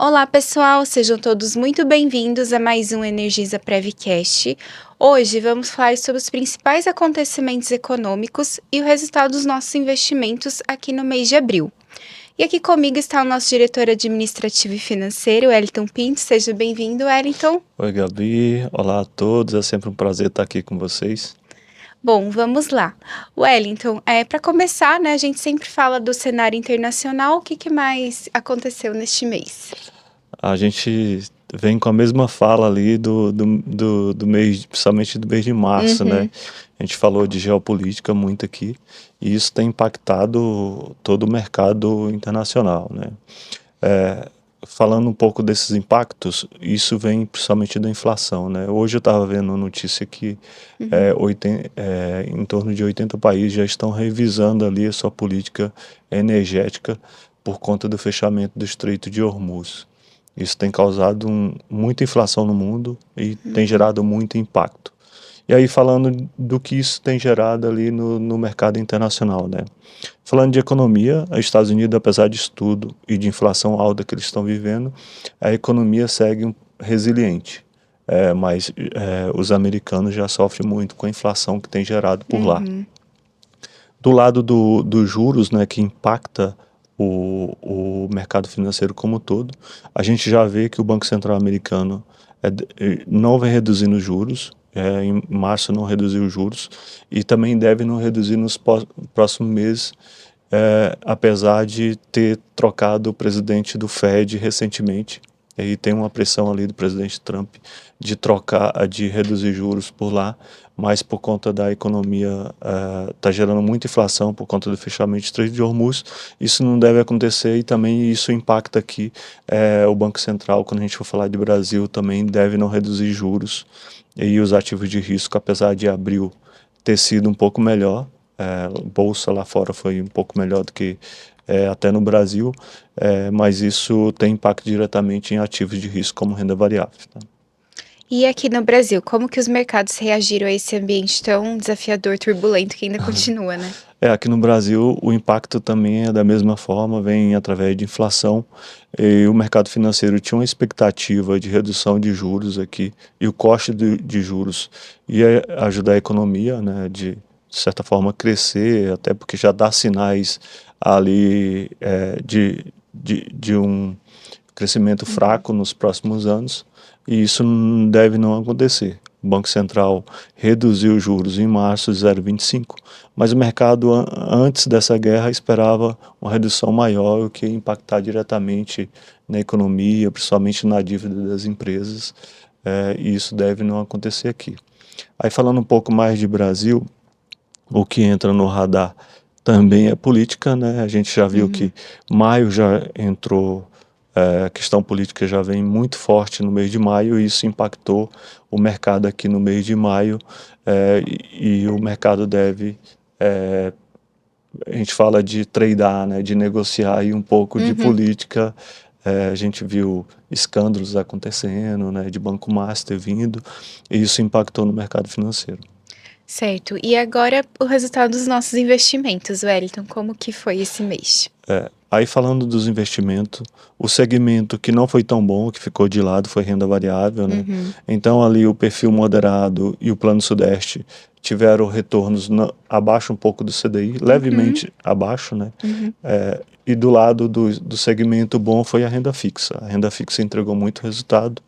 Olá, pessoal, sejam todos muito bem-vindos a mais um Energisa Prevcast. Hoje vamos falar sobre os principais acontecimentos econômicos e o resultado dos nossos investimentos aqui no mês de abril. E aqui comigo está o nosso diretor administrativo e financeiro, Wellington Pinto. Seja bem-vindo, Wellington. Oi, Gabi. Olá a todos. É sempre um prazer estar aqui com vocês. Bom, vamos lá. Wellington, para começar, né, a gente sempre fala do cenário internacional. O que mais aconteceu neste mês? A gente vem com a mesma fala ali do mês, principalmente do mês de março, né? A gente falou de geopolítica muito aqui e isso tem impactado todo o mercado internacional, né? Falando um pouco desses impactos, isso vem principalmente da inflação, né? Hoje eu estava vendo notícia que em torno de 80 países já estão revisando ali a sua política energética por conta do fechamento do Estreito de Hormuz. Isso tem causado muita inflação no mundo e tem gerado muito impacto. E aí falando do que isso tem gerado ali no mercado internacional, né? Falando de economia, os Estados Unidos, apesar de tudo e de inflação alta que eles estão vivendo, a economia segue resiliente. Mas os americanos já sofrem muito com a inflação que tem gerado por lá. Do lado dos juros, né, que impacta o mercado financeiro como um todo, a gente já vê que o Banco Central americano não vem reduzindo os juros. Em março não reduziu os juros e também deve não reduzir nos próximos meses, apesar de ter trocado o presidente do Fed recentemente. E tem uma pressão ali do presidente Trump de reduzir juros por lá, mas por conta da economia está gerando muita inflação por conta do fechamento do Estreito de Hormuz. Isso não deve acontecer e também isso impacta aqui o Banco Central, quando a gente for falar de Brasil, também deve não reduzir juros e os ativos de risco, apesar de abril ter sido um pouco melhor. Bolsa lá fora foi um pouco melhor do que até no Brasil, mas isso tem impacto diretamente em ativos de risco como renda variável. Tá? E aqui no Brasil, como que os mercados reagiram a esse ambiente tão desafiador, turbulento, que ainda continua, né? Aqui no Brasil o impacto também é da mesma forma, vem através de inflação. E o mercado financeiro tinha uma expectativa de redução de juros aqui e o custo de juros ia ajudar a economia, né, de certa forma crescer, até porque já dá sinais ali de um crescimento fraco nos próximos anos e isso deve não acontecer. O Banco Central reduziu os juros em março de 0,25, mas o mercado antes dessa guerra esperava uma redução maior, o que ia impactar diretamente na economia, principalmente na dívida das empresas, e isso deve não acontecer aqui. Aí falando um pouco mais de Brasil, o que entra no radar também é política, né? A gente já viu que maio já entrou, a questão política já vem muito forte no mês de maio e isso impactou o mercado aqui no mês de maio, e o mercado deve, a gente fala de tradear, né? De negociar aí um pouco de política. A gente viu escândalos acontecendo, né? De Banco Master vindo e isso impactou no mercado financeiro. Certo. E agora o resultado dos nossos investimentos, Wellington, como que foi esse mês? Aí falando dos investimentos, o segmento que não foi tão bom, que ficou de lado, foi renda variável, né? Então ali o perfil moderado e o Plano Sudeste tiveram retornos abaixo um pouco do CDI, levemente abaixo, né? E do lado do segmento bom foi a renda fixa. A renda fixa entregou muito resultado.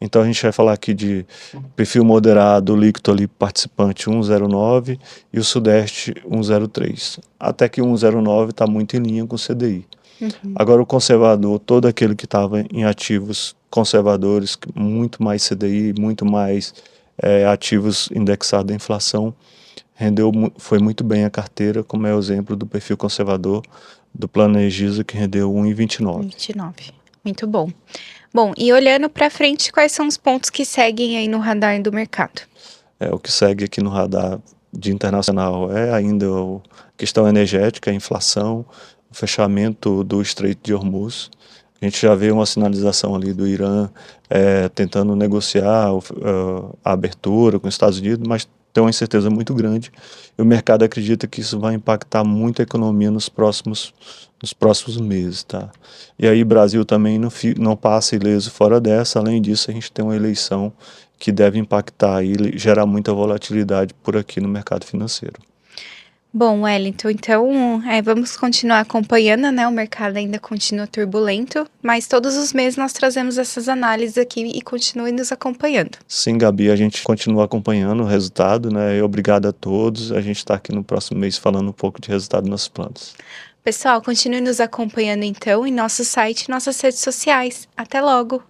Então a gente vai falar aqui de perfil moderado, líquido ali participante 1,09 e o Sudeste 1,03. Até que 1,09 está muito em linha com o CDI. Agora o conservador, todo aquele que estava em ativos conservadores, muito mais CDI, muito mais ativos indexados à inflação, foi muito bem a carteira, como é o exemplo do perfil conservador do Plano Energisa, que rendeu 1,29. 29. Muito bom. Bom, e olhando para frente, quais são os pontos que seguem aí no radar do mercado? O que segue aqui no radar de internacional é ainda a questão energética, a inflação, o fechamento do Estreito de Hormuz. A gente já vê uma sinalização ali do Irã tentando negociar a abertura com os Estados Unidos, mas tem uma incerteza muito grande, e o mercado acredita que isso vai impactar muito a economia nos próximos meses, tá? E aí Brasil também não passa ileso fora dessa. Além disso, a gente tem uma eleição que deve impactar e gerar muita volatilidade por aqui no mercado financeiro. Bom, Wellington, então, vamos continuar acompanhando, né? O mercado ainda continua turbulento, mas todos os meses nós trazemos essas análises aqui e continue nos acompanhando. Sim, Gabi, a gente continua acompanhando o resultado, né? E obrigado a todos. A gente está aqui no próximo mês falando um pouco de resultado dos nossos planos. Pessoal, continue nos acompanhando então em nosso site e nossas redes sociais. Até logo!